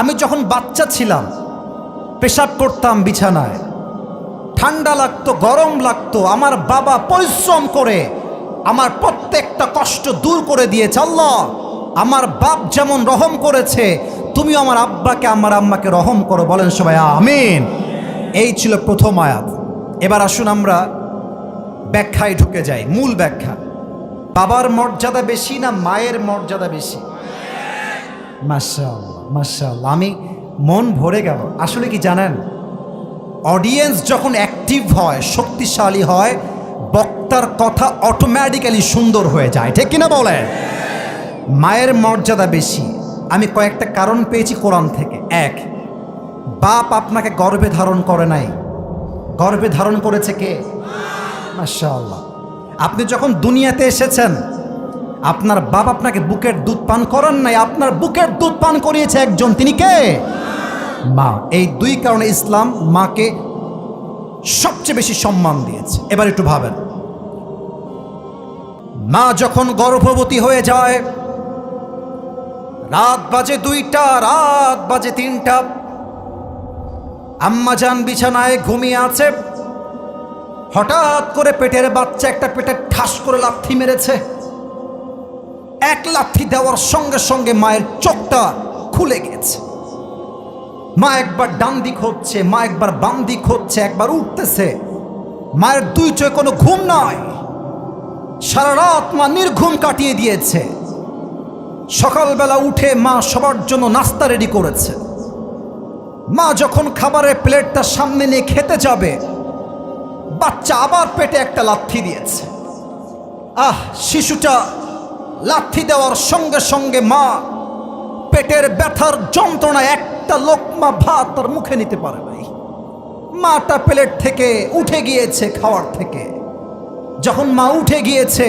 আমি যখন বাচ্চা ছিলাম পেশাব করতাম বিছানায়, ঠান্ডা লাগতো, গরম লাগতো, আমার বাবা পরিশ্রম করে আমার প্রত্যেকটা কষ্ট দূর করে দিয়েছে। আল্লাহ, আমার বাপ যেমন রহম করেছে, তুমিও আমার আব্বাকে আমার আম্মাকে রহম করো। বলেন সবাই আমিন। এই ছিল প্রথম আয়াত। এবার আসুন আমরা ব্যাখ্যায় ঢুকে যাই, মূল ব্যাখ্যা। বাবার মর্যাদা বেশি না মায়ের মর্যাদা বেশি? মাশাআল্লাহ মাশাআল্লাহ, আমি মন ভরে গেল। আসলে কি জানেন, অডিয়েন্স যখন অ্যাক্টিভ হয়, শক্তিশালী হয়, বক্তার কথা অটোমেটিক্যালি সুন্দর হয়ে যায়, ঠিক কিনা বলেন? মায়ের মর্যাদা বেশি। আমি কয়েকটা কারণ পেয়েছি কোরআন থেকে। এক, বাপ আপনাকে গর্ভে ধারণ করে নাই, গর্ভে ধারণ করেছে কে? মাশাআল্লাহ। আপনি যখন দুনিয়াতে এসেছেন, আপনার বাপ আপনাকে বুকের দুধ পান করান নাই, আপনার বুকের দুধ পান করিয়েছে একজন, তিনি কে? মা। এই দুই কারণে ইসলাম মাকে সবচেয়ে বেশি সম্মান দিয়েছে। এবার একটু ভাবেন, মা যখন গর্ভবতী হয়ে যায়, রাত বাজে 2টা, রাত বাজে 3টা, আম্মা জান বিছানায় ঘুমিয়ে আছে, হঠাৎ করে পেটের বাচ্চা একটা পেটে ঠাস করে লাথি মেরেছে। এক লাথি দেওয়ার সঙ্গে সঙ্গে মায়ের চোখটা খুলে গেছে। মা একবার ডান দিক হচ্ছে, মা একবার বাম দিক হচ্ছে, একবার উঠতেছে। মায়ের দুই চোখে কোনো ঘুম নয়, সারা রাত মা নির্ঘুম কাটিয়ে দিয়েছে। সকালবেলা উঠে মা সবার জন্য নাস্তা রেডি করেছে। মা যখন খাবারের প্লেটটা সামনে নিয়ে খেতে যাবে, বাচ্চা আবার পেটে একটা লাথি দিয়েছে। শিশুটা লাথি দেওয়ার সঙ্গে সঙ্গে মা পেটের ব্যথার যন্ত্রণায় একটা লোকমা ভাত তার মুখে নিতে পারে নাই। মাটা প্লেট থেকে উঠে গিয়েছে খাওয়ার থেকে। যখন মা উঠে গিয়েছে,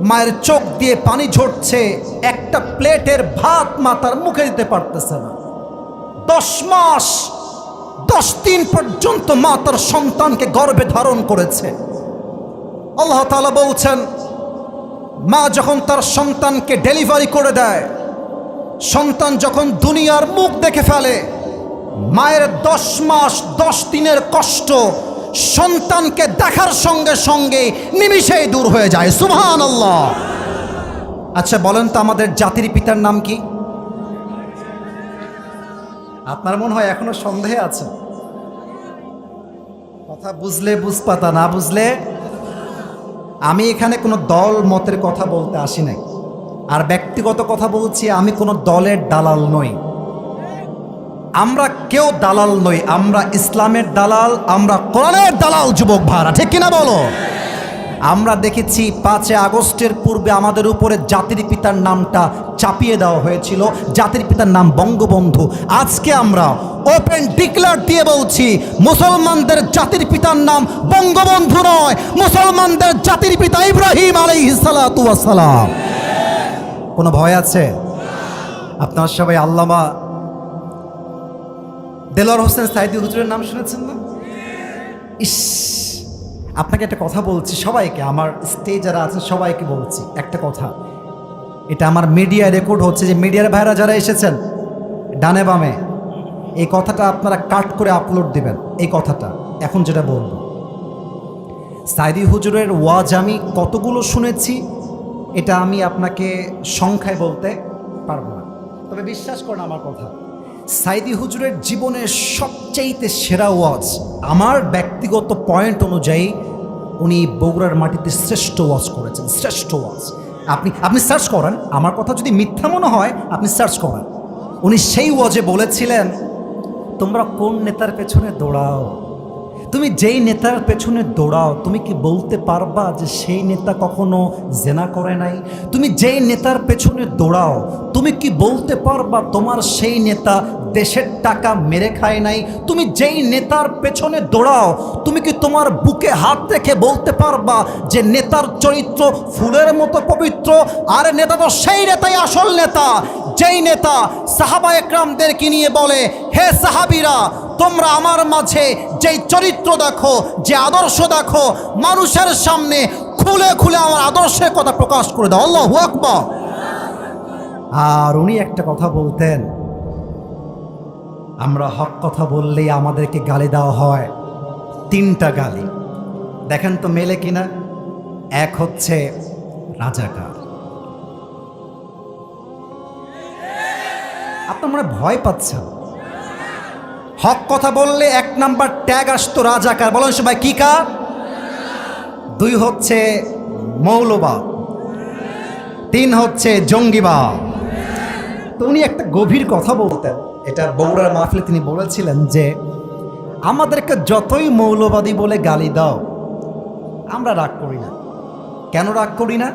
মায়ের চোখ দিয়ে পানি ঝরছে, একটা প্লেটের ভাত মা তার মুখে দিতে পারতেছে না। 10 মাস 10 দিন পর্যন্ত মা তার সন্তানকে গর্ভে ধারণ করেছে। আল্লাহ তাআলা বলছেন, মা যখন তার সন্তানকে ডেলিভারি করে দেয়, সন্তান যখন দুনিয়ার মুখ দেখে ফেলে, মায়ের 10 মাস 10 দিনের কষ্ট সন্তানকে দেখার সঙ্গে সঙ্গে নিমিষেই দূর হয়ে যায়। সুবহানাল্লাহ। আচ্ছা বলেন তো, আমাদের জাতির পিতার নাম কি? আপনার মনে হয় এখনো সন্দেহে আছে। কথা বুঝলে বুঝপাতা, না বুঝলে। আমি এখানে কোনো দল মতের কথা বলতে আসি নাই, আর ব্যক্তিগত কথা বলছি। আমি কোনো দলের দালাল নই, আমরা কেউ দালাল নই। আমরা ইসলামের দালাল, আমরা কোরআনের দালাল। যুবক ভাইরা, ঠিক কিনা বলো? আমরা দেখেছি 5 আগস্টের পূর্বে আমাদের উপরে জাতির পিতার নামটা চাপিয়ে দেওয়া হয়েছিল। জাতির পিতার নাম বঙ্গবন্ধু। আজকে আমরা ওপেন ডিক্লেয়ার দিয়ে বলছি, মুসলমানদের জাতির পিতার নাম বঙ্গবন্ধু নয়, মুসলমানদের জাতির পিতা ইব্রাহিম আলাইহিস সালাতু ওয়াস সালাম। কোনো ভয় আছে? আপনারা সবাই আল্লামা দেলোয়ার হোসেন সাঈদী হুজুরের নাম শুনেছেন না? ইস, আপনাকে একটা কথা বলছি, সবাইকে, আমার স্টেজ যারা আছে সবাইকে বলছি একটা কথা। এটা আমার মিডিয়া রেকর্ড হচ্ছে, যে মিডিয়ার ভাইরা যারা এসেছেন ডানে বামে, এই কথাটা আপনারা কাট করে আপলোড দিবেন। এই কথাটা এখন যেটা বলবো, সাঈদী হুজুরের ওয়াজ আমি কতগুলো শুনেছি এটা আমি আপনাকে সংখ্যায় বলতে পারবো না, তবে বিশ্বাস করেন আমার কথা। সাঈদী হুজুরের জীবনের সবচাইতে সেরা ওয়াজ, আমার ব্যক্তিগত পয়েন্ট অনুযায়ী উনি বগুড়ার মাটিতে শ্রেষ্ঠ ওয়াজ করেছেন, শ্রেষ্ঠ ওয়াজ। আপনি সার্চ করেন, আমার কথা যদি মিথ্যা মনে হয় আপনি সার্চ করেন। উনি সেই ওয়াজে বলেছিলেন, তোমরা কোন নেতার পেছনে দৌড়াও, তুমি যেই নেতার পেছনে দৌড়াও, তুমি কি বলতে পারবা যে সেই নেতা কখনো জেনা করে নাই? তুমি যেই নেতার পেছনে দৌড়াও, তুমি কি বলতে পারবা তোমার সেই নেতা দেশের টাকা মেরে খায় নাই? তুমি যেই নেতার পেছনে দৌড়াও, তুমি কি তোমার বুকে হাত রেখে বলতে পারবা যে নেতার চরিত্র ফুলের মতো পবিত্র? আর নেতা তো সেই নেতাই আসল নেতা, যেই নেতা সাহাবা একরামদেরকে নিয়ে বলে, হে সাহাবীরা, তোমরা আমার মাঝে যেই চরিত্র দেখো, যে আদর্শ দেখো, মানুষের সামনে খুলে খুলে আমার আদর্শের কথা প্রকাশ করে দাও। আল্লাহু আকবার। আর উনি একটা কথা বলতেন, আমরা হক কথা বললেই আমাদেরকে গালি দেওয়া হয়, 3টা গালি। দেখেন তো মেলে কিনা। এক হচ্ছে রাজাকার। আপনার মনে ভয় পাচ্ছেন? হক কথা বললে 1 নাম্বার ট্যাগ আসতো রাজাকার। বলেন সবাই কি কার? 2 হচ্ছে মৌলবাদ, 3 হচ্ছে জঙ্গিবাদ। তো উনি একটা গভীর কথা বলতেন, এটা বগুড়ার মাহফিলে তিনি বলেছিলেন যে আমাদেরকে যতই মৌলবাদী বলে গালি দাও আমরা রাগ করি না। কেন রাগ করি না?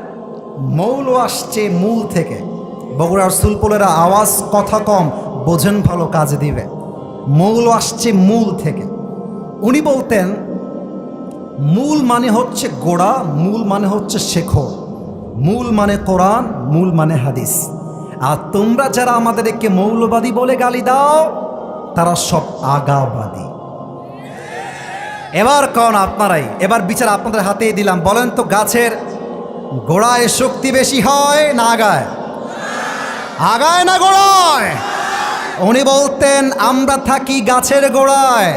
মৌল আসছে মূল থেকে। বগুড়ার সুলপুলেরা আওয়াজ কথা কম, বোঝেন ভালো, কাজে দিবে। মৌল আসছে মূল থেকে। উনি বলতেন মূল মানে হচ্ছে গোড়া, মূল মানে হচ্ছে শেখর, মূল মানে কোরআন, মূল মানে হাদিস। আর তোমরা যারা আমাদেরকে মৌলবাদী বলে গালি দাও তারা সব আগাবাদী। এবার কন আপনারাই, এবার বিচার আপনাদের হাতেই দিলাম। বলেন তো গাছের গোড়ায় শক্তি বেশি হয় না আগায়? আগায় না গোড়ায়? উনি বলতেন আমরা থাকি গাছের গোড়ায়,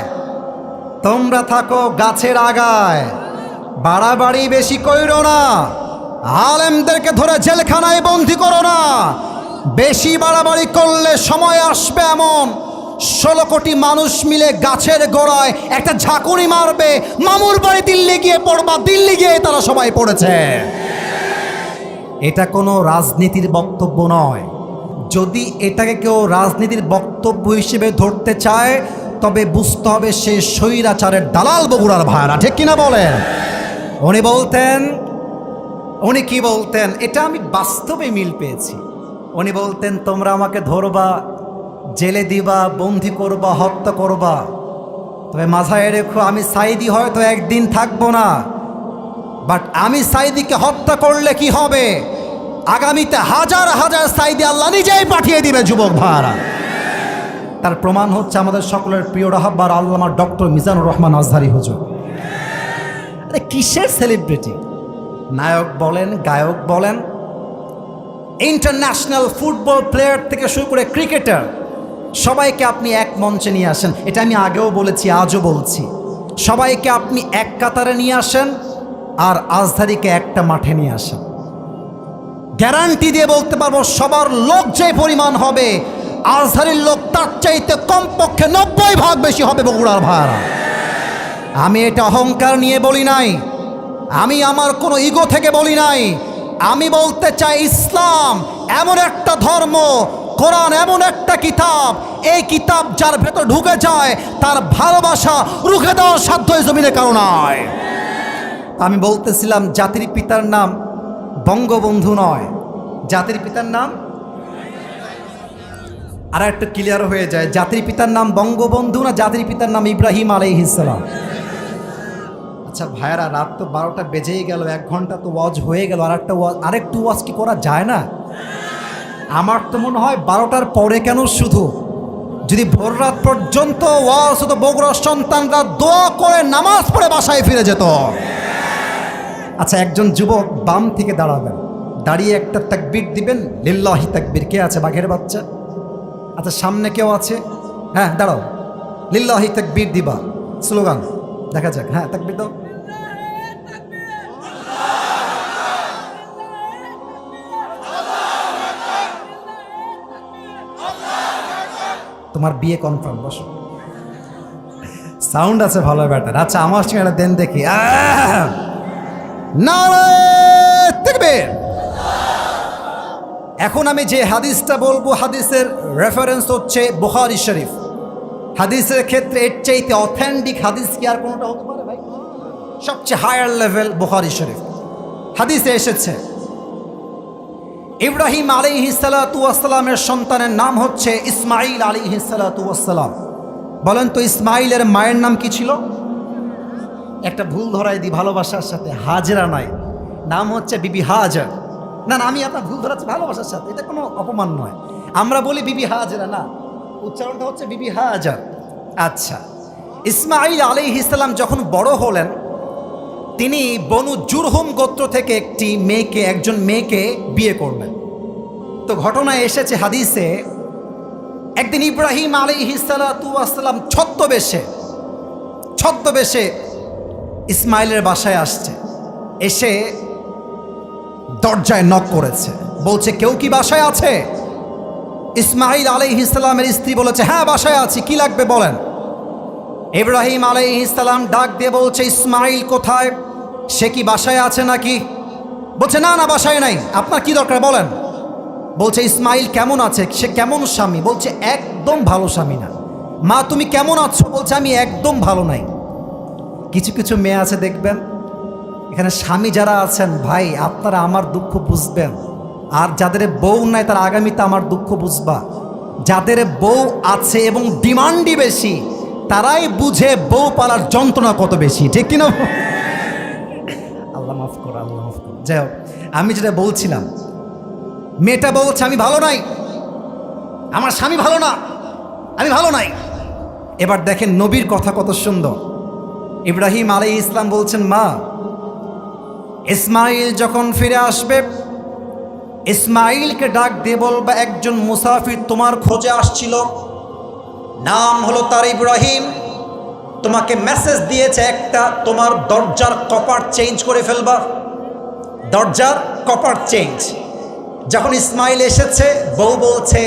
তোমরা থাকো গাছের আগায়। বাড়াবাড়ি বেশি কইরো না, আলেমদেরকে ধরে জেলখানায় বন্দি করো না। বেশি বাড়াবাড়ি করলে সময় আসবে এমন 16 কোটি মানুষ মিলে গাছের গোড়ায় একটা ঝাঁকুনি মারবে, মামুর বাড়ি দিল্লি গিয়ে পড়বা, দিল্লি গিয়ে তারা সবাই পড়েছে। এটা কোনো রাজনীতির বক্তব্য নয়। যদি এটাকে কেউ রাজনীতির বক্তব্য হিসেবে ধরতে চায় তবে বুঝতে হবে সে স্বৈরাচারের দালাল বগুড়ার ভাইরা, ঠিক কিনা বলেন? উনি বলতেন, উনি কি বলতেন এটা আমি বাস্তবে মিল পেয়েছি। উনি বলতেন তোমরা আমাকে ধরবা, জেলে দিবা, বন্দি করবা, হত্যা করবা, তবে মাথায় রেখো আমি সাইদি হয়তো একদিন থাকবো না, বাট আমি সাইদিকে হত্যা করলে কি হবে? আগামীতে হাজার হাজার সাইদি আল্লাহ নিজেই পাঠিয়ে দিবে যুবক ভাইরা। তার প্রমাণ হচ্ছে আমাদের সকলের প্রিয় রাহবার আল্লামা ডক্টর মিজানুর রহমান আজহারি হুজুর। আরে কিসের সেলিব্রিটি? নায়ক বলেন, গায়ক বলেন, ইন্টারন্যাশনাল ফুটবল প্লেয়ার থেকে শুরু করে ক্রিকেটার, সবাইকে আপনি এক মঞ্চে নিয়ে আসেন। এটা আমি আগেও বলেছি, আজও বলছি। সবাইকে আপনি এক কাতারে নিয়ে আসেন আর আজহারিকে একটা মাঠে নিয়ে আসেন, গ্যারান্টি দিয়ে বলতে পারবো সবার লোক যে পরিমাণ হবে আজহারির লোক তার চাইতে কমপক্ষে 90 ভাগ বেশি হবে বগুড়ার ভাড়া। আমি এটা অহংকার নিয়ে বলি নাই, আমি আমার কোনো ইগো থেকে বলি নাই। আমি বলতে চাই ইসলাম এমন একটা ধর্ম, কোরআন এমন একটা কিতাব, এই কিতাব যার ভেতর ঢুকে যায় তার ভালোবাসা রুখে দেওয়ার সাধ্য এই জমিনে কারো নাই। আমি বলতেছিলাম জাতির পিতার নাম বঙ্গবন্ধু নয়, জাতির পিতার নাম, আর একটা ক্লিয়ার হয়ে যায়, জাতির পিতার নাম বঙ্গবন্ধু না জাতির পিতার নাম ইব্রাহিম আলাইহিস সালাম। আচ্ছা ভাইয়ারা, রাত তো 12টা বেজেই গেল, 1 ঘন্টা তো ওয়াজ হয়ে গেল, আরেকটু ওয়াজ কি করা যায় না? আমার তো মনে হয় 12টার পরে কেন, শুধু যদি ভোর রাত পর্যন্ত ওয়াজ হতো বগুড়ার সন্তানরা দোয়া করে নামাজ পড়ে বাসায় ফিরে যেত। আচ্ছা একজন যুবক বাম থেকে দাঁড়াবেন, দাঁড়িয়ে একটা তাকবীর দিবেন, লিল্লাহি তাকবীর। কে আছে? বাঘের বাচ্চা। আচ্ছা সামনে কেউ আছে? হ্যাঁ দাঁড়াও, লিল্লাহি তাকবীর দিবা, স্লোগান দেখা যাক। হ্যাঁ তাকবীর দাও। তোমার বিয়ে কনফার্ম, বসো। সাউন্ড আছে ভালো ব্যাটার। আচ্ছা আমার সঙ্গে একটা দেন দেখি। নারায়ে তাকবীর। এখন আমি যে হাদিসটা বলবো, হাদিসের রেফারেন্স হচ্ছে বুখারী শরীফ। হাদিসের ক্ষেত্রে এর চাইতে অথেন্টিক হাদিস কি আর কোনোটা হতে পারে ভাই? সবচেয়ে হায়ার লেভেল বুখারী শরীফ। হাদিসে এসেছে ইব্রাহিম আলাইহিস সালাতু ওয়াস সালামের সন্তানের নাম হচ্ছে ইসমাঈল আলাইহিস সালাতু ওয়াস সালাম। বলেন তো ইসমাঈলের মায়ের নাম কি ছিল? একটা ভুল ধরাই দিই ভালোবাসার সাথে, হাজরা নয়, নাম হচ্ছে বিবি হাজার। না না, আমি আপনার ভুল ধরাচ্ছি ভালোবাসার সাথে, এটা কোনো অপমান নয়। আমরা বলি বিবি হাজরা, না, উচ্চারণটা হচ্ছে বিবি হাজার। আচ্ছা, ইসমাঈল আলাইহিস সালাম যখন বড় হলেন তিনি বনু জুরহুম গোত্র থেকে একজন মেয়েকে বিয়ে করলেন। তো ঘটনায় এসেছে হাদিসে, একদিন ইব্রাহিম আলাইহিস সালাতু ওয়াস সালাম ছদ্মবেশে ইসমাইলের বাসায় আসছে, এসে দরজায় নক করেছে, বলছে কেউ কি বাসায় আছে? ইসমাইল আলাইহিস সালামের স্ত্রী বলেছে হ্যাঁ বাসায় আছি, কি লাগবে বলেন। ইব্রাহিম আলাইহিস সালাম ডাক দিয়ে বলছে ইসমাইল কোথায়, সে কি বাসায় আছে নাকি? বলছে না না বাসায় নাই, আপনার কি দরকার বলেন। বলছে ইসমাইল কেমন আছে, সে কেমন স্বামী? বলছে একদম ভালো স্বামী না। মা তুমি কেমন আছো? বলছে আমি একদম ভালো নাই। কিছু কিছু মেয়ে আছে দেখবেন, এখানে স্বামী যারা আছেন ভাই আপনারা আমার দুঃখ বুঝবেন, আর যাদের বউ নাই তারা আগামীতে আমার দুঃখ বুঝবা। যাদের বউ আছে এবং ডিমান্ডই বেশি তারাই বুঝে বউ পালার যন্ত্রণা কত বেশি, ঠিক কিনা? আল্লাহ মাফ করো, আল্লাহ মাফ করো। যাই হোক, আমি যেটা বলছিলাম, মেয়েটা বলছে আমি ভালো নাই, আমার স্বামী ভালো না, আমি ভালো নাই। এবার দেখেন নবীর কথা কত সুন্দর। ইব্রাহিম আলাইহিস সালাম বলছেন মা ইসমাইল যখন ফিরে আসবে ইসমাইলকে ডাক দিয়ে বলবা একজন মুসাফির তোমার খোঁজে আসছিল, নাম হলো তার ইব্রাহিম, তোমাকে মেসেজ দিয়েছে একটা, তোমার দরজার কপাট চেঞ্জ করে ফেলবা, দরজার কপাট চেঞ্জ। যখন ইসমাইল এসেছে বউ বলছে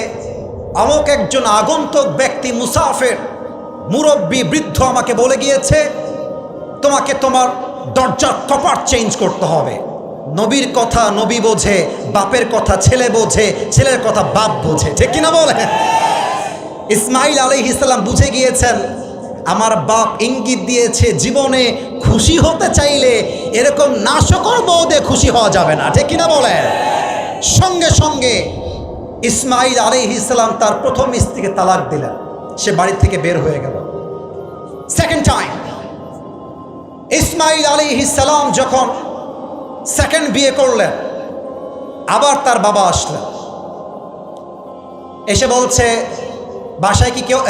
অমুক একজন আগন্তুক ব্যক্তি মুসাফির মুরব্বী বৃদ্ধ আমাকে বলে গিয়েছে তোমাকে তোমার দরজার কপাট চেঞ্জ করতে হবে। নবীর কথা নবী বোঝে, বাপের কথা ছেলে বোঝে, ছেলের কথা বাপ বোঝে, ঠিক কিনা বলে? ইসমাইল আলাইহিস সালাম বুঝে গিয়েছেন আমার বাপ ইঙ্গিত দিয়েছে জীবনে খুশি হতে চাইলে এরকম নাশকর বউ দিয়ে খুশি হওয়া যাবে না, ঠিক কিনা বলে? সঙ্গে সঙ্গে ইসমাইল আলাইহিস সালাম তার প্রথম স্ত্রীকে তালাক দিলেন, সে বাড়ি থেকে বের হয়ে গেল। সেকেন্ড টাইম ইসমাইল আলাইহিস সালাম যখন সেকেন্ড বিয়ে করলেন, আবার তার বাবা আসলেন, এসে বলছে বাসায় কি কেউ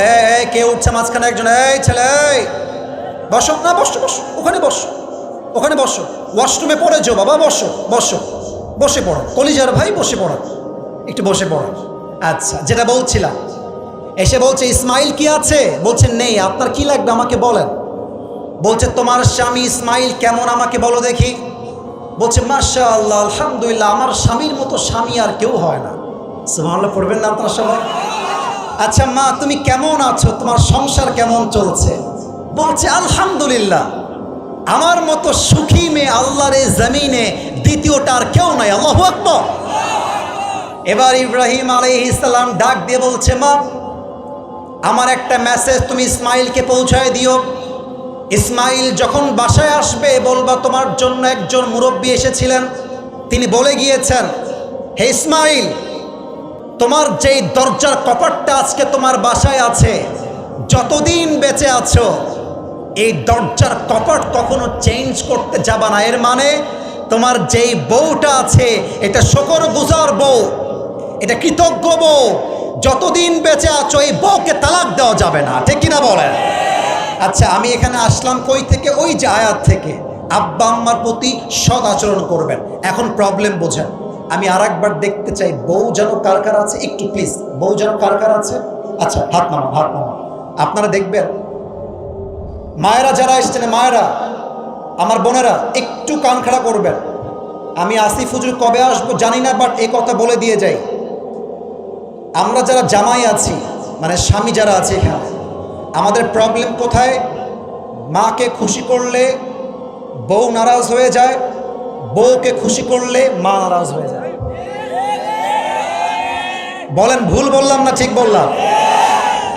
কেউ উঠছে মাঝখানে একজন, এই ছেলে বসো না, বসো বসো, ওখানে বসো, ওখানে বসো, ওয়াশরুমে পড়ে যাও বাবা, বসো বসো, বসে পড়ো, কলিজার ভাই বসে পড়ো, একটু বসে পড়ো। আচ্ছা যেটা বলছিলাম, এসে বলছে ইসমাইল কি আছে? বলছে নেই, আপনার কি লাগবে আমাকে বলেন। বলছে তোমার স্বামী ইসমাইল কেমন আমাকে বলো দেখি। বলছে মাশাআল্লাহ আলহামদুলিল্লাহ, আমার স্বামীর মতো স্বামী আর কেউ হয় না। সুবহানাল্লাহ পড়বেন না আপনার সবাই? আচ্ছা মা তুমি কেমন আছো, তোমার সংসার কেমন চলছে? বলছে আলহামদুলিল্লাহ, আমার মতো সুখী মেয়ে আল্লাহর এই জমিনে দ্বিতীয়টা আর কেউ নাই, আল্লাহু আকবার। এবার ইব্রাহিম আলাইহিস সালাম ডাক দিয়ে বলছে মা আমার একটা মেসেজ তুমি ইসমাইলকে পৌঁছায় দিও। ইসমাইল যখন বাসায় আসবে বলবা তোমার জন্য একজন মুরব্বী এসেছিলেন, তিনি বলে গিয়েছেন হে ইসমাইল তোমার যেই দরজার কপাটটা আজকে তোমার বাসায় আছে, যতদিন বেঁচে আছো এই দরজার কপাট কখনো চেঞ্জ করতে যাবা না। এর মানে তোমার যেই বউটা আছে এটা শুকরগুজার বউ, এটা কৃতজ্ঞ বউ, যতদিন বেঁচে আছো এই বউকে তালাক দেওয়া যাবে না, ঠিক কিনা বলেন? আচ্ছা আমি এখানে আসলাম কই থেকে? ওই যে আয়াত থেকে, আব্বা আম্মার প্রতি সৎ আচরণ করবেন। এখন প্রবলেম বোঝেন, আমি আর একবার দেখতে চাই বউ যেন কার কার আছে, একটু প্লিজ বউ যেন কার কার আছে। আচ্ছা হাত নামা, হাত নামা। আপনারা দেখবেন মায়েরা যারা এসছেন, মায়েরা আমার বোনেরা একটু কান খাড়া করবেন। আমি আসিফ হুজুর কবে আসবো জানি না, বাট এই কথা বলে দিয়ে যাই, আমরা যারা জামাই আছি মানে স্বামী যারা আছে এখানে, আমাদের প্রবলেম কোথায়? মাকে খুশি করলে বউ নারাজ হয়ে যায়, বউকে খুশি করলে মা নারাজ হয়ে যায়। বলেন ভুল বললাম না ঠিক বললাম?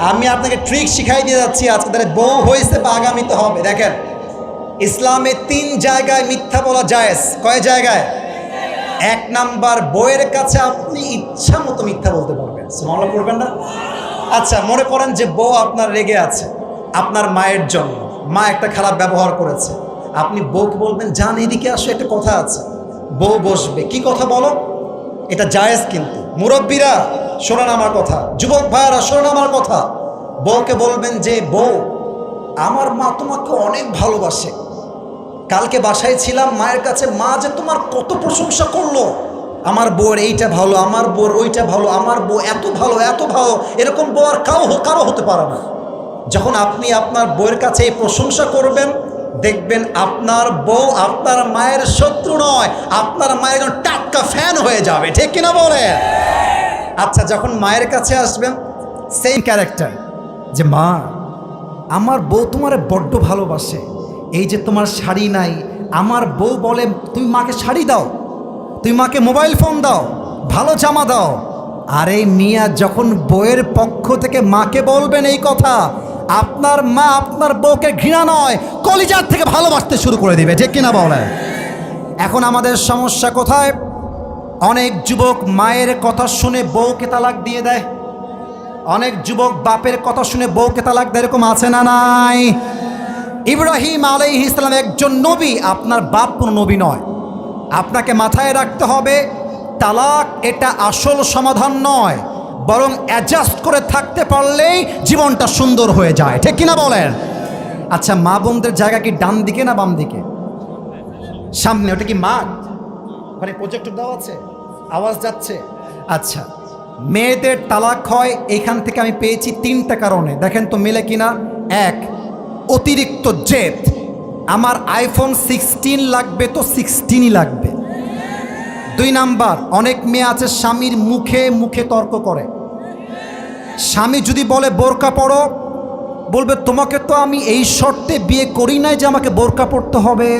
আমি আপনাকে ট্রিক শিখাই দিয়ে যাচ্ছি আজকে, তাহলে বউ হয়েছে বা আগামীতে হবে। দেখেন ইসলামে 3 জায়গায় মিথ্যা বলা জায়েজ। কয় জায়গায়? 1 নাম্বার, বউয়ের কাছে আপনি ইচ্ছা মতো মিথ্যা বলতে পারবেন। সুবহানাল্লাহ পড়বেন না? আচ্ছা মনে করেন যে বউ আপনার রেগে আছে আপনার মায়ের জন্য, মা একটা খারাপ ব্যবহার করেছে, আপনি বউকে বলবেন জান এদিকে আসো, একটা কথা আছে। বউ বসবে, কি কথা বলো, এটা জায়েজ। কিন্তু মুরব্বীরা শোনেন আমার কথা, যুবক ভাইয়ারা শোনেন আমার কথা, বউকে বলবেন যে বউ আমার মা তোমাকে অনেক ভালোবাসে, কালকে বাসায় ছিলাম মায়ের কাছে, মা যে তোমার কত প্রশংসা করলো, আমার বউর এইটা ভালো, আমার বউর ওইটা ভালো, আমার বউ এত ভালো এত ভালো, এরকম বউ আর কারো হতে পারে না। যখন আপনি আপনার বউয়ের কাছে এই প্রশংসা করবেন, দেখবেন আপনার বউ আপনার মায়ের শত্রু নয়, আপনার মায়ের একজন টাটকা ফ্যান হয়ে যাবে, ঠিক কিনা বলে? আচ্ছা, যখন মায়ের কাছে আসবেন সেম ক্যারেক্টার, যে মা আমার বউ তোমার বড্ড ভালোবাসে, এই যে তোমার শাড়ি নাই, আমার বউ বলে তুমি মাকে শাড়ি দাও, তুমি মাকে মোবাইল ফোন দাও, ভালো জামা দাও। আরে মিয়া, যখন বউয়ের পক্ষ থেকে মাকে বলবেন এই কথা, আপনার মা আপনার বউকে ঘৃণা নয়, কলিজার থেকে ভালোবাসতে শুরু করে দিবে, ঠিক কিনা বলে? এখন আমাদের সমস্যা কোথায়? অনেক যুবক মায়ের কথা শুনে বউকে তালাক দিয়ে দেয়, অনেক যুবক বাপের কথা শুনে বউকে তালাক দেয়। এরকম আছে না নাই? ইব্রাহিম আলাইহিস সালাম একজন নবী, আপনার বাপ কোনো নবী নয়। আপনাকে মাথায় রাখতে হবে, তালাক এটা আসল সমাধান নয়, বরং অ্যাডজাস্ট করে থাকতে পারলেই জীবনটা সুন্দর হয়ে যায়, ঠিক কিনা বলেন? আচ্ছা, মা বোনদের জায়গা কি ডান দিকে না বাম দিকে? সামনে। ওটা কি মাঠ? ওখানে প্রজেক্টর দেওয়া আছে, আওয়াজ যাচ্ছে। আচ্ছা, মেয়েদের তালাক হয় এখান থেকে আমি পেয়েছি 3টা কারণে, দেখেন তো মেলে কিনা। 1, অতিরিক্ত জেদ, আমার আইফোন 16 লাগবে তো 16ই লাগবে। 2 নাম্বার, অনেক মেয়ে আছে স্বামীর মুখে মুখে তর্ক করে। স্বামী যদি বলে বোরকা পরো, বলবে তোমাকে তো আমি এই শর্তে বিয়ে করি নাই যে আমাকে বোরকা পরতে হবে।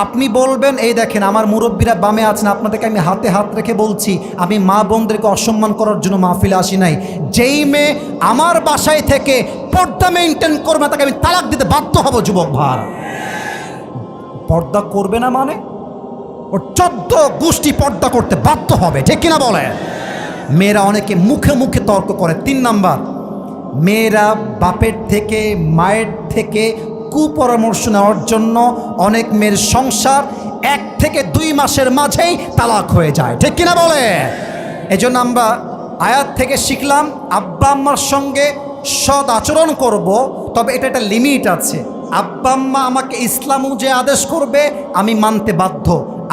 আপনি বলবেন এই দেখেন আমার মুরব্বীরা বামে আছেন, আপনাদেরকে আমি হাতে হাত রেখে বলছি, আমি মা বোনদেরকে অসম্মান করার জন্য মাহফিলে আসি নাই। যেই মেয়ে আমার বাসায় থেকে পর্দা মেনটেন করবে তাকে আমি তালাক দিতে বাধ্য হব। যুবক ভাই, পর্দা করবে না মানে ওর 14 গোষ্ঠী পর্দা করতে বাধ্য হবে, ঠিক কিনা বলে? মেয়েরা অনেকে মুখে মুখে তর্ক করে। 3 নাম্বার, মেয়েরা বাপের থেকে মায়ের থেকে কুপরামর্শ নেওয়ার জন্য অনেক মেয়ের সংসার 1 থেকে 2 মাসের মাঝেই তালাক হয়ে যায়, ঠিক কিনা বলে? এজন্য আমরা আয়াত থেকে শিখলাম, আব্বা আম্মার সঙ্গে সৎ আচরণ করব, তবে এটা একটা লিমিট আছে। আব্বা আম্মা আমাকে ইসলাম যে আদেশ করবে আমি মানতে বাধ্য,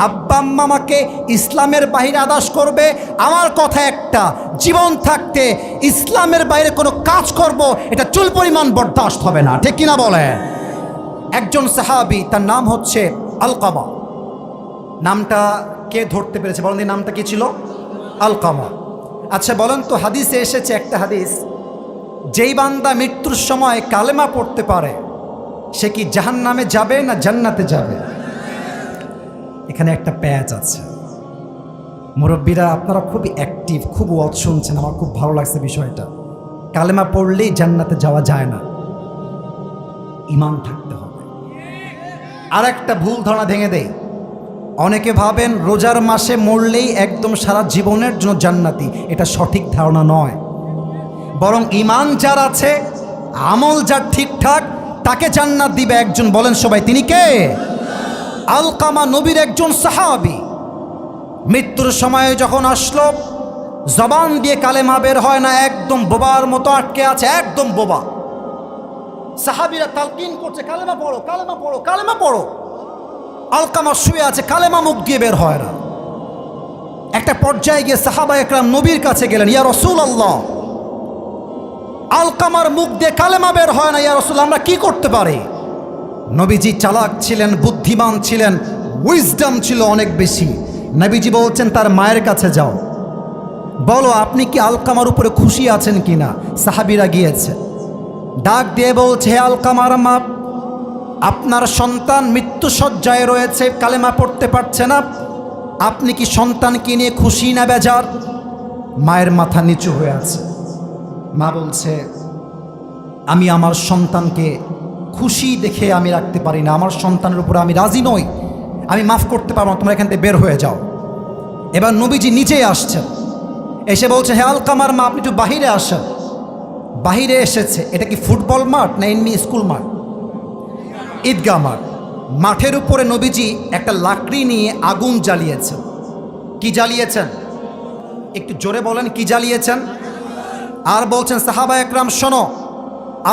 আব্বা আম্মা আমাকে ইসলামের বাইরে আদেশ করবে, আমার কথা একটা, জীবন থাকতে ইসলামের বাইরে কোনো কাজ করব এটা চুল পরিমাণ বরদাস্ত হবে না, ঠিক কিনা বলে? একজন সাহাবী, তার নাম হচ্ছে আলকামা। নামটা কে ধরতে পেরেছে বলেন? নামটা কি ছিল? আলকামা। আচ্ছা বলেন তো, হাদিসে এসেছে একটা হাদিস, যেই বান্দা মৃত্যুর সময় কালেমা পড়তে পারে সে কি জাহান্নামে যাবে না জান্নাতে যাবে? এখানে একটা প্যাচ আছে। মুরব্বীরা আপনারা খুবই অ্যাক্টিভ, খুব ওয়াজ শুনছেন, আমার খুব ভালো লাগছে বিষয়টা। কালেমা পড়লেই জান্নাতে যাওয়া যায় না, ঈমান থাকতে হবে। আর একটা ভুল ধারণা ভেঙে দেয়, অনেকে ভাবেন রোজার মাসে মরলেই একদম সারা জীবনের জন্য জান্নাতি। এটা সঠিক ধারণা নয়, বরং ঈমান যার আছে, আমল যার ঠিকঠাক, তাকে জান্নাত দিবে একজন। বলেন সবাই, তিনি কে? আলকামা নবীর একজন সাহাবী। মৃত্যুর সময় যখন আসলো, জবান দিয়ে কালেমা বের হয় না, একদম বোবার মতো আটকে আছে, একদম বোবা। সাহাবীরা তালকিন করছে, কালেমা পড়ো কালেমা পড়ো কালেমা পড়ো। আলকামা শুয়ে আছে, কালেমা মুখ দিয়ে বের হয় না। একটা পর্যায়ে গিয়ে সাহাবা একরাম নবীর কাছে গেলেন, ইয়া রাসূলুল্লাহ, আলকামার মুখ দিয়ে কালেমা বের হয় না, ইয়া রাসূল, আমরা কি করতে পারি? নবীজি চালাক ছিলেন, বুদ্ধিমান ছিলেন, উইজডম ছিল অনেক বেশি। নবীজি বলছেন তার মায়ের কাছে যাও, বলো আপনি কি আলকামার উপরে খুশি আছেন কিনা। সাহাবীরা গিয়েছে, ডাক দিয়ে বলছে, হে আলকামার মা, আপনার সন্তান মৃত্যুশয্যায় রয়েছে, কালেমা পড়তে পারছে না, আপনি কি সন্তানকে নিয়ে খুশি না বেজার? মায়ের মাথা নিচু হয়ে আছে। মা বলছে, আমি আমার সন্তানকে খুশি দেখে আমি রাখতে পারি না, আমার সন্তানের উপরে আমি রাজি নই, আমি মাফ করতে পারবো না, তোমরা এখান থেকে বের হয়ে যাও। এবার নবীজি নিচেই আসছেন, এসে বলছে, হে আলকামার মা, আপনি একটু বাহিরে আসেন। বাহিরে এসেছে। এটা কি ফুটবল মাঠ না এমনি স্কুল মাঠ? ঈদগাহ মাঠ। মাঠের উপরে নবীজি একটা লাকড়ি নিয়ে আগুন জ্বালিয়েছেন। কি জ্বালিয়েছেন? একটু জোরে বলেন, কি জ্বালিয়েছেন? আর বলছেন, সাহাবা একরাম শোনো,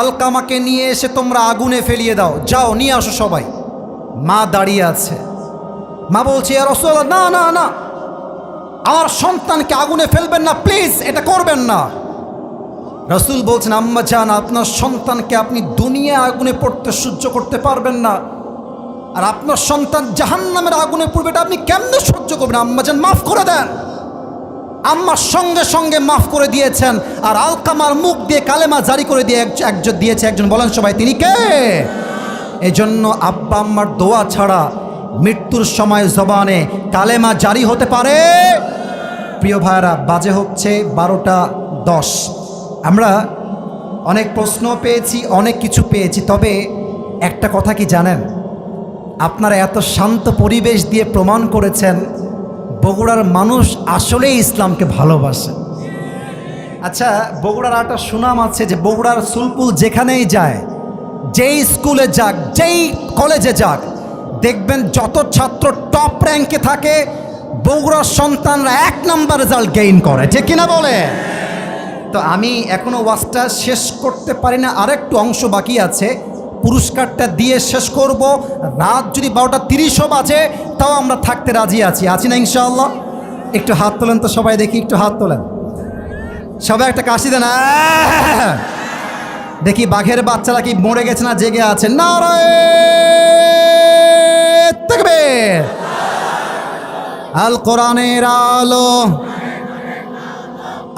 আলকামাকে নিয়ে এসে তোমরা আগুনে ফেলিয়ে দাও, যাও নিয়ে আসো সবাই। মা দাঁড়িয়ে আছে। মা বলছে, ইয়া রাসূলুল্লাহ, না না না, আমার সন্তানকে আগুনে ফেলবেন না, প্লিজ এটা করবেন না। রাসূল বলছেন, আম্মা জান, আপনার সন্তানকে আপনি দুনিয়া আগুনে পড়তে সহ্য করতে পারবেন না, আর আপনার সন্তান জাহান্নামের আগুনে পড়বে, এটা আপনি কেমনে সহ্য করবেন? আম্মা জান মাফ করে দেন। আম্মার সঙ্গে সঙ্গে মাফ করে দিয়েছেন, আর আলকামার মুখ দিয়ে কালেমা জারি করে দিয়ে একজন দিয়েছে। একজন বলেন সবাই, তিনি কে? এজন্য আব্বা আম্মার দোয়া ছাড়া মৃত্যুর সময় জবানে কালেমা জারি হতে পারে? প্রিয় ভাইরা, বাজে হচ্ছে 12:10। আমরা অনেক প্রশ্ন পেয়েছি, অনেক কিছু পেয়েছি, তবে একটা কথা কি জানেন? আপনারা এত শান্ত পরিবেশ দিয়ে প্রমাণ করেছেন বগুড়ার মানুষ আসলেই ইসলামকে ভালোবাসে। আচ্ছা, বগুড়ার একটা সুনাম আছে যে বগুড়ার সুলপুল যেখানেই যায়, যেই স্কুলে যাক, যেই কলেজে যাক, দেখবেন যত ছাত্র টপ র্যাঙ্কে থাকে বগুড়ার সন্তানরা 1 নাম্বার রেজাল্ট গেইন করে, ঠিক কিনা বলে? তো আমি এখনো ওয়াজটা শেষ করতে পারি না, আরেকটু অংশ বাকি আছে। পুরস্কারটা দিয়ে শেষ করব। রাত যদি 12:30 বাজে তাও আমরা থাকতে রাজি আছি না ইনশাআল্লাহ? একটু হাত তোলেন তো সবাই, দেখি একটু হাত তোলেন সবাই, একটা কাশি দেন। দেখি বাঘের বাচ্চারা কি মরে গেছে না জেগে আছে? নারায়ে তাকবীর। আল কোরআনের আলো,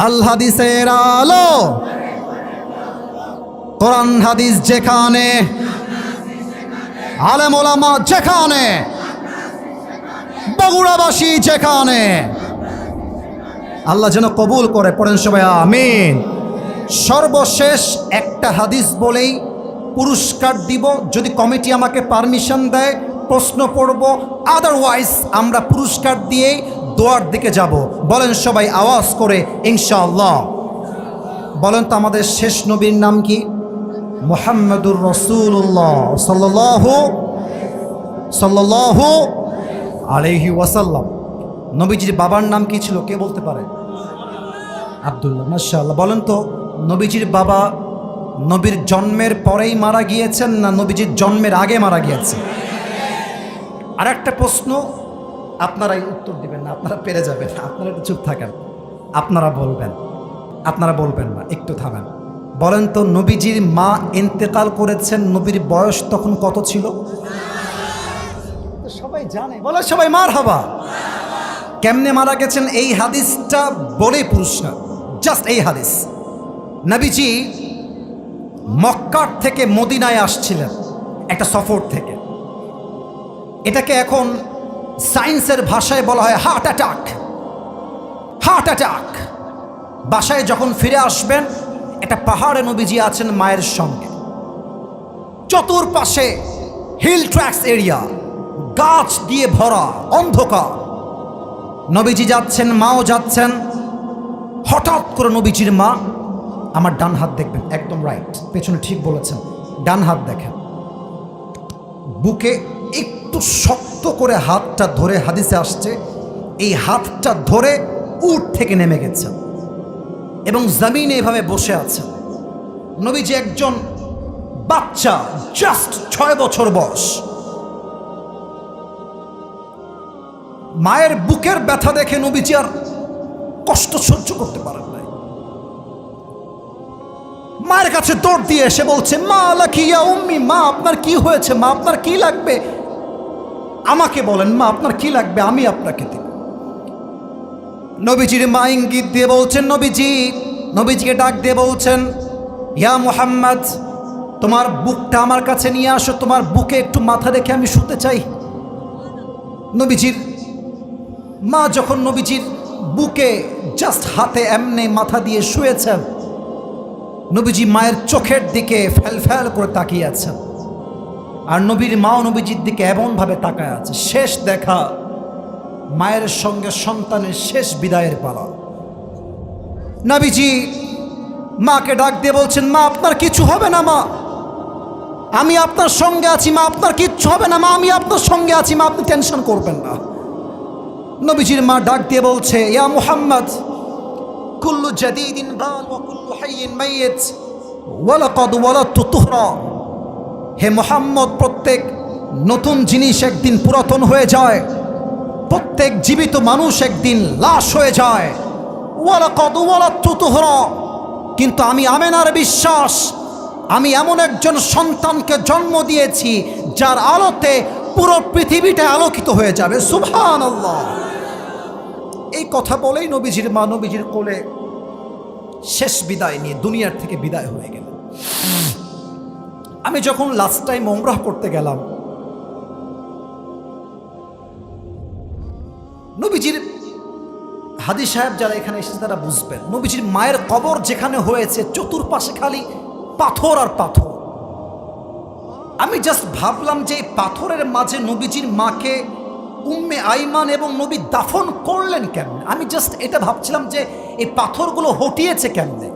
আল হাদিসের আলো, কোরআন হাদিস যেখানে, আলেম ওলামা যেখানে, বগুড়াবাসী যেখানে, আল্লাহ যেন কবুল করে। পড়েন সবাই আমিন। সর্বশেষ একটা হাদিস বলেই পুরস্কার দিব, যদি কমিটি আমাকে পারমিশন দেয় প্রশ্ন পড়ব, আদারওয়াইজ আমরা পুরস্কার দিয়েই দোয়ার দিকে যাব। বলেন সবাই আওয়াজ করে ইনশাআল্লাহ। বলেন তো আমাদের শেষ নবীর নাম কি? মুহাম্মাদুর রাসূলুল্লাহ সাল্লাল্লাহু আলাইহি ওয়াসাল্লাম। নবীজির বাবার নাম কি ছিল, কে বলতে পারে? আব্দুল্লাহ। মাশাআল্লাহ। বলেন তো নবীজির বাবা নবীর জন্মের পরেই মারা গিয়েছেন না নবীজির জন্মের আগে মারা গিয়েছেন? আর একটা প্রশ্ন, আপনারাই উত্তর দিবেন না, আপনারা পেরে যাবেন, আপনারা একটু চুপ থাকেন, আপনারা বলবেন না, একটু থামেন। বলেন তো নবীজির মা ইন্তেকাল করেছেন, নবীর বয়স তখন কত ছিল? সবাই জানে, বলে সবাই মারহাবা। কেমনে মারা গেছেন এই হাদিসটা বলে পুরস্কার, জাস্ট এই হাদিস। নবীজি মক্কার থেকে মদিনায় আসছিলেন একটা সফর থেকে। এটাকে এখন সায়েন্সের ভাষায় বলা হয় হার্ট অ্যাটাক। বাসায় যখন ফিরে আসবেন, একটা পাহাড়ে নবীজি আছেন মায়ের সঙ্গে, চতুর্পাশে হিল ট্র্যাক্স এরিয়া, গাছ দিয়ে ভরা, অন্ধকার। নবীজি যাচ্ছেন, মাও যাচ্ছেন। হঠাৎ করে নবীজির মা, আমার ডান হাত দেখবেন, একদম রাইট, পেছনে ঠিক বলেছেন, ডান হাত দেখেন, বুকে একটু শক্ত করে হাতটা ধরে, হাদিসে আসছে এই হাতটা ধরে উট থেকে নেমে গেছেন এবং জমিনে এভাবে বসে আছেন। নবীজি একজন বাচ্চা, জাস্ট 6 বছর বয়স। মায়ের বুকের ব্যথা দেখে নবীজি আর কষ্ট সহ্য করতে পারেন নাই। মায়ের কাছে দৌড় দিয়ে এসে বলছে, মা লাকি ইয়া উম্মি, মা আপনার কি হয়েছে, মা আপনার কি লাগবে, আমাকে বলেন, মা আপনার কি লাগবে, আমি আপনাকে দেব। নবীজির মা ইঙ্গিত দিয়ে বলছেন, নবীজিকে ডাক দিয়ে বলছেন, ইয়া মুহাম্মদ, তোমার বুকটা আমার কাছে নিয়ে আসো, তোমার বুকে একটু মাথা রেখে আমি শুতে চাই। নবীজির মা যখন নবীজির বুকে জাস্ট হাতে এমনি মাথা দিয়ে শুয়েছেন, নবীজি মায়ের চোখের দিকে ফ্যাল করে তাকিয়ে আছেন, আর নবীর মাও নবীজির দিকে এমনভাবে তাকায় আছে। শেষ দেখা, মায়ের সঙ্গে সন্তানের শেষ বিদায়ের পালা। নবীজি মাকে ডাক দিয়ে বলছেন, মা আপনার কিছু হবে না, মা আমি আপনার সঙ্গে আছি, মা আপনার কিচ্ছু হবে না, মা আমি আপনার সঙ্গে আছি, মা আপনি টেনশন করবেন না। নবীজির মা ডাক দিয়ে বলছে, ইয়া মুহাম্মদ, কুল্লু জাদীদিন গাল ওয়া কুল্লু হাইয়িন মাইয়িত ওয়া লাকাদ ওয়ালাদতু তুহরা। হে মুহাম্মদ, প্রত্যেক নতুন জিনিস একদিন পুরাতন হয়ে যায়, প্রত্যেক জীবিত মানুষ একদিন লাশ হয়ে যায়। কিন্তু আমি আমেনার বিশ্বাস, আমি এমন একজন সন্তানকে জন্ম দিয়েছি যার আলোতে পুরো পৃথিবীটা আলোকিত হয়ে যাবে। সুবহানাল্লাহ। এই কথা বলেই নবীজির মা নবীজির কোলে শেষ বিদায় নিয়ে দুনিয়ার থেকে বিদায় হয়ে গেল। আমি যখন লাস্ট টাইম উমরাহ করতে গেলাম, নবীজির হাদি সাহেব যারা এখানে এসেছে তারা বুঝবেন, নবীজির মায়ের কবর যেখানে হয়েছে চতুর্পাশে খালি পাথর আর পাথর। আমি জাস্ট ভাবলাম যে এই পাথরের মাঝে নবীজির মাকে উম্মে আইমান এবং নবী দাফন করলেন কেমনে। আমি জাস্ট এটা ভাবছিলাম যে এই পাথরগুলো হটিয়েছে কেমনে।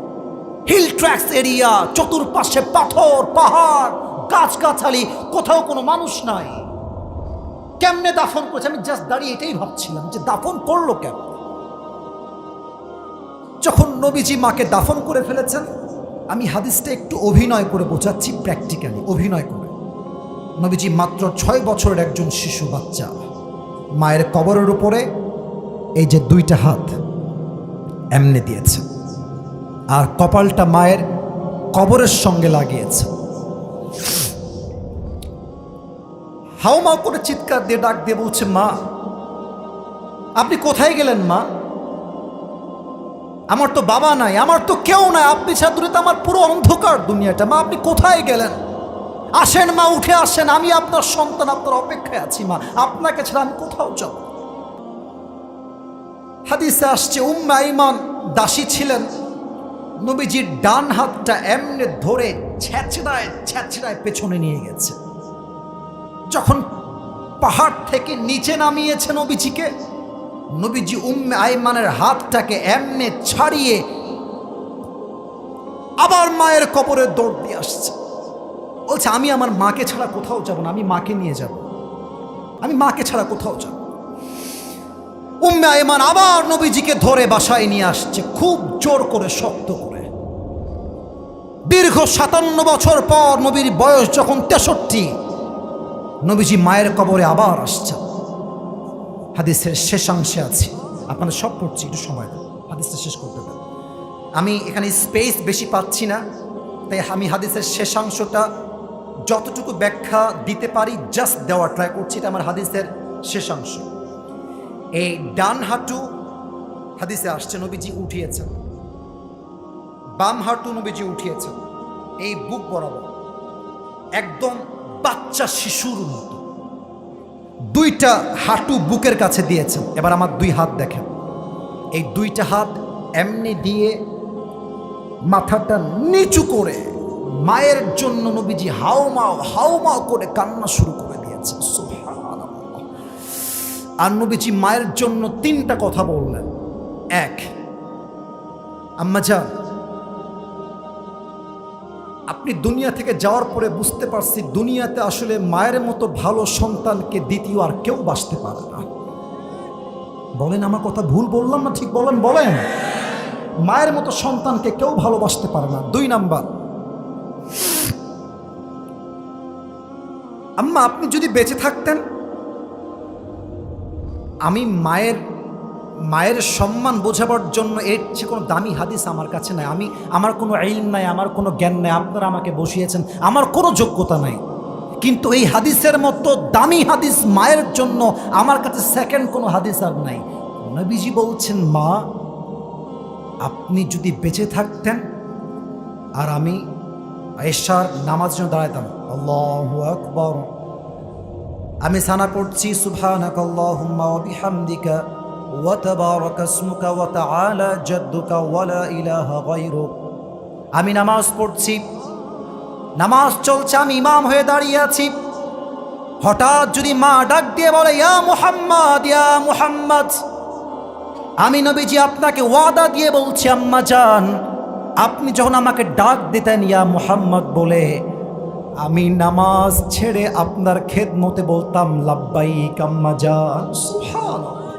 হিল ট্র্যাক্স এরিয়া, চতুর্পাশে পাথর, পাহাড়, গাছগাছালি, কোথাও কোনো মানুষ নাই, কেমনে দাফন করেছে। আমি জাস্ট দাঁড়িয়ে এটাই ভাবছিলাম যে দাফন করলো কেমন। যখন নবীজি মাকে দাফন করে ফেলেছেন, আমি হাদিসটা একটু অভিনয় করে বোঝাচ্ছি, প্র্যাকটিক্যালি অভিনয় করে। নবীজি মাত্র 6 বছরের একজন শিশু বাচ্চা, মায়ের কবরের উপরে এই যে 2টা হাত এমনি দিয়েছে, আর কপালটা মায়ের কবরের সঙ্গে লাগিয়েছে। হাওমাও করে চিৎকার দিয়ে ডাক দিয়ে বলছে, মা আপনি কোথায় গেলেন মা? আমার তো বাবা নাই, আমার তো কেউ নাই, আপনি ছাড়া দূরে তো আমার পুরো অন্ধকার দুনিয়াটা। মা আপনি কোথায় গেলেন? আসেন মা, উঠে আসেন, আমি আপনার সন্তান, আপনার অপেক্ষায় আছি মা, আপনাকে ছাড়া আমি কোথাও যাব। হাদিসে আসছে উম্মে আইমান দাসী ছিলেন, নবীজির ডান হাতটা এমনি ধরে ছ্যাঁচড়ায় ছ্যাঁচড়ায় পেছনে নিয়ে গেছে। যখন পাহাড় থেকে নিচে নামিয়েছে নবীজিকে, নবীজি উম্মে আইমানের হাতটাকে এমনি ছাড়িয়ে আবার মায়ের কবরে দৌড় দিয়ে আসছে। বলছে আমি আমার মাকে ছাড়া কোথাও যাব না, আমি মাকে নিয়ে যাব, আমি মাকে ছাড়া কোথাও যাব। উম্মে আইমান আবার নবীজিকে ধরে বাসায় নিয়ে আসছে, খুব জোর করে, শক্ত করে। দীর্ঘ 57 বছর পর নবীর বয়স যখন 63, নবীজি মায়ের কবরে আবার আসছে। হাদিসের শেষাংশে আছে, আপনাদের সব পড়ছি, একটু সময় হাদিসটা শেষ করতে দেন। আমি এখানে স্পেস বেশি পাচ্ছি না, তাই আমি হাদিসের শেষাংশটা যতটুকু ব্যাখ্যা দিতে পারি জাস্ট দেওয়ার ট্রাই করছি। এটা আমার হাদিসের শেষাংশ। এই ডান হাঁটু হাদিসে আসছে নবীজি উঠিয়েছেন, বাম হাঁটু নবীজি উঠিয়েছেন, এই বুক বরাবর একদম বাচ্চা শিশুর মতো 2টা হাঁটু বুকের কাছে দিয়েছেন। এবার আমার 2 হাত দেখেন, এই 2টা হাত এমনি দিয়ে মাথাটা নিচু করে মায়ের জন্য নবীজি হাউমাও হাউমাও করে কান্না শুরু করে দিয়েছে। সুবহানাল্লাহ। আর নবীজি মায়ের জন্য 3টা কথা বললেন। 1, আম্মা জান, আপনি দুনিয়া থেকে যাওয়ার পরে বুঝতে পারছি দুনিয়াতে আসলে মায়ের মতো ভালো সন্তানকে দ্বিতীয় আর কেউ বাঁচতে পারে না। বলেন আমার কথা ভুল বললাম না ঠিক বলেন? বলেন, মায়ের মতো সন্তানকে কেউ ভালোবাসতে পারে না। 2 নাম্বার, আম্মা আপনি যদি বেঁচে থাকতেন, আমি মায়ের সম্মান বোঝাবার জন্য এর চেয়ে কোনো দামি হাদিস আমার কাছে নাই। আমার কোনো ইলম নাই, আমার কোনো জ্ঞান নাই, আপনারা আমাকে বসিয়েছেন, আমার কোনো যোগ্যতা নাই। কিন্তু এই হাদিসের মতো দামি হাদিস মায়ের জন্য আমার কাছে সেকেন্ড কোনো হাদিস আর নাই। নবীজি বলছেন, মা আপনি যদি বেঁচে থাকতেন আর আমি এশার নামাজ জন্য দাঁড়াইতাম, আল্লাহু আকবার, আমি সানা পড়ছি সুবহানাকাল্লাহুম্মা ওয়া বিহামদিকা ওয়া তাবারাকা ইসমুকা ওয়া তাআলা জাদ্দুকা ওয়া লা ইলাহা গায়রুক। আমি নামাজ পড়ছি, নামাজ চলছে, আমি ইমাম হয়ে দাঁড়িয়ে আছি। হঠাৎ যদি মা ডাক দিয়ে বলে, ইয়া মুহাম্মদ, ইয়া মুহাম্মদ, আমি নবীজি আপনাকে ওয়াদা দিয়ে বলছি আম্মা জান, আপনি যখন আমাকে ডাক দিতেন ইয়া মুহাম্মদ বলে, আমি নামাজ ছেড়ে আপনার খেদমতে বলতাম লাব্বাইক আম্মা জান। সুবহানাল্লাহ।